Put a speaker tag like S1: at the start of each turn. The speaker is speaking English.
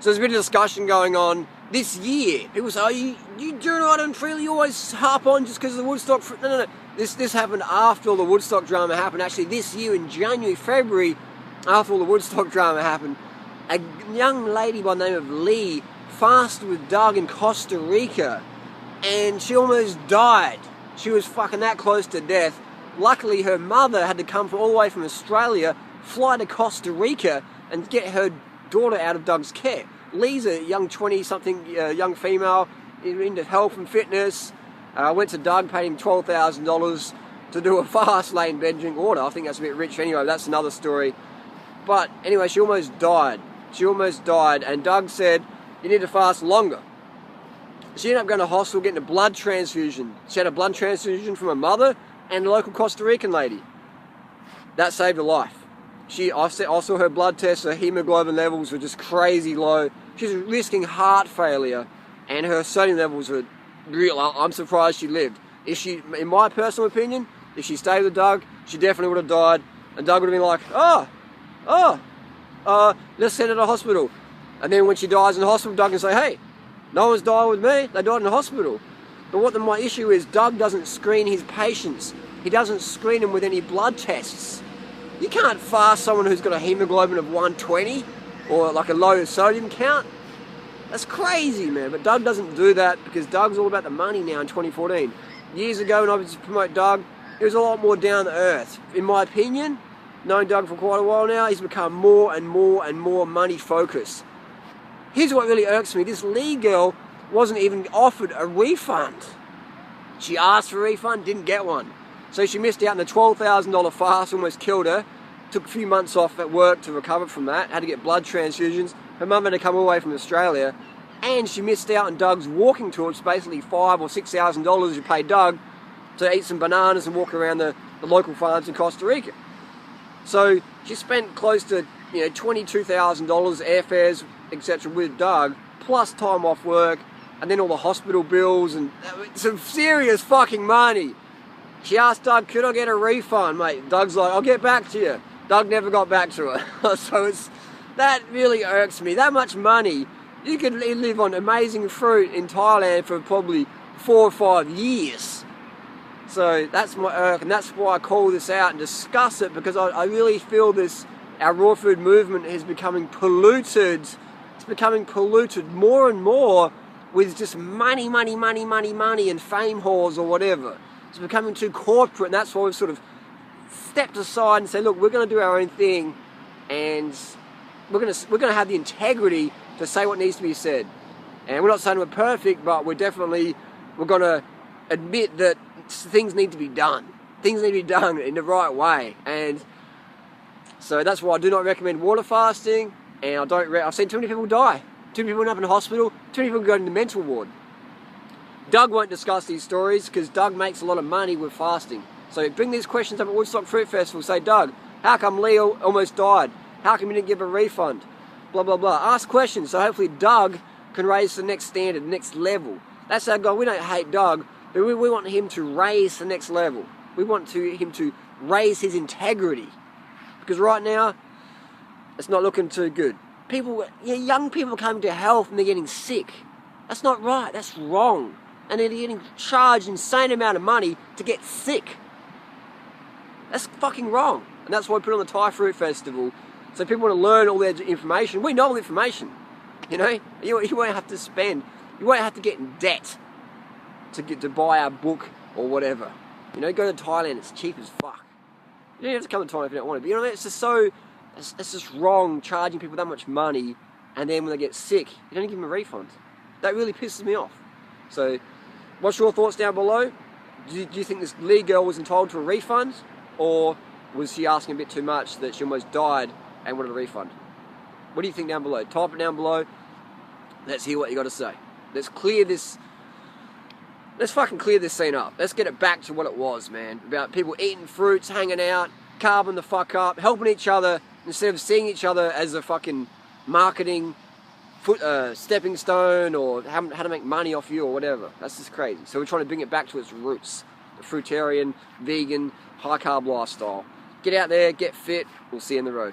S1: So there's a bit of discussion going on this year. People say, oh, you do right and freely, you always harp on just because of the Woodstock. No. This happened after all the Woodstock drama happened. Actually, this year in January, February, after all the Woodstock drama happened, a young lady by the name of Leah fasted with Doug in Costa Rica, and she almost died. She was fucking that close to death. Luckily, her mother had to come all the way from Australia, fly to Costa Rica, and get her daughter out of Doug's care. Lee's a young 20-something young female into health and fitness. Went to Doug, paid him $12,000 to do a fast, lay in bed, drink water. I think that's a bit rich anyway, that's another story. But anyway, she almost died. And Doug said, you need to fast longer. She ended up going to hospital, getting a blood transfusion. She had a blood transfusion from her mother and a local Costa Rican lady. That saved her life. I saw her blood tests, her hemoglobin levels were just crazy low. She was risking heart failure, and her sodium levels were real. I'm surprised she lived. In my personal opinion, if she stayed with Doug, she definitely would have died, and Doug would have been like, let's send her to hospital. And then when she dies in the hospital, Doug can say, hey, no one's died with me, they died in the hospital. But my issue is, Doug doesn't screen his patients. He doesn't screen them with any blood tests. You can't fast someone who's got a hemoglobin of 120 or like a low sodium count. That's crazy, man. But Doug doesn't do that because Doug's all about the money now in 2014. Years ago when I was to promote Doug, he was a lot more down to earth. In my opinion, knowing Doug for quite a while now, he's become more and more money focused. Here's what really irks me. This Lee girl wasn't even offered a refund. She asked for a refund, didn't get one. So she missed out on the $12,000 fast, almost killed her. Took a few months off at work to recover from that. Had to get blood transfusions. Her mum had to come all the way from Australia. And she missed out on Doug's walking tour. It's basically $5,000 or $6,000 you pay Doug to eat some bananas and walk around the local farms in Costa Rica. So she spent close to $22,000 airfares, etc. with Doug, plus time off work, and then all the hospital bills and some serious fucking money. She asked Doug, could I get a refund, mate? Doug's like, I'll get back to you. Doug never got back to her. So that really irks me. That much money, you could live on amazing fruit in Thailand for probably 4 or 5 years. So that's my irk, and that's why I call this out and discuss it, because I really feel our raw food movement is becoming polluted. It's becoming polluted more and more with just money and fame whores or whatever. It's becoming too corporate, and that's why we've sort of stepped aside and said, look, we're going to do our own thing, and we're going to have the integrity to say what needs to be said. And we're not saying we're perfect, but we're going to admit that things need to be done. Things need to be done in the right way. And so that's why I do not recommend water fasting, and I've seen too many people die. Too many people end up in the hospital, too many people go to the mental ward. Doug won't discuss these stories because Doug makes a lot of money with fasting. So bring these questions up at Woodstock Fruit Festival. Say, Doug, how come Leah almost died? How come you didn't give a refund? Blah, blah, blah. Ask questions so hopefully Doug can raise the next standard, the next level. That's our goal. We don't hate Doug, but we want him to raise the next level. We want him to raise his integrity. Because right now, it's not looking too good. Young people coming to health and they're getting sick. That's not right. That's wrong. And they're getting charged an insane amount of money to get sick. That's fucking wrong. And that's why we put on the Thai Fruit Festival. So people want to learn all their information. We know all the information. You won't have to spend. You won't have to get in debt to buy our book or whatever. Go to Thailand. It's cheap as fuck. You don't have to come to Thailand if you don't want to. But it's just it's just wrong charging people that much money, and then when they get sick, you don't give them a refund. That really pisses me off. So, what's your thoughts down below? Do you think this Lee girl was entitled to a refund, or was she asking a bit too much that she almost died and wanted a refund? What do you think down below? Type it down below. Let's hear what you got to say. Let's fucking clear this scene up. Let's get it back to what it was, man. About people eating fruits, hanging out, carbon the fuck up, helping each other, instead of seeing each other as a fucking marketing stepping stone or how to make money off you or whatever. That's just crazy. So we're trying to bring it back to its roots. The fruitarian, vegan, high carb lifestyle. Get out there, get fit. We'll see you in the road.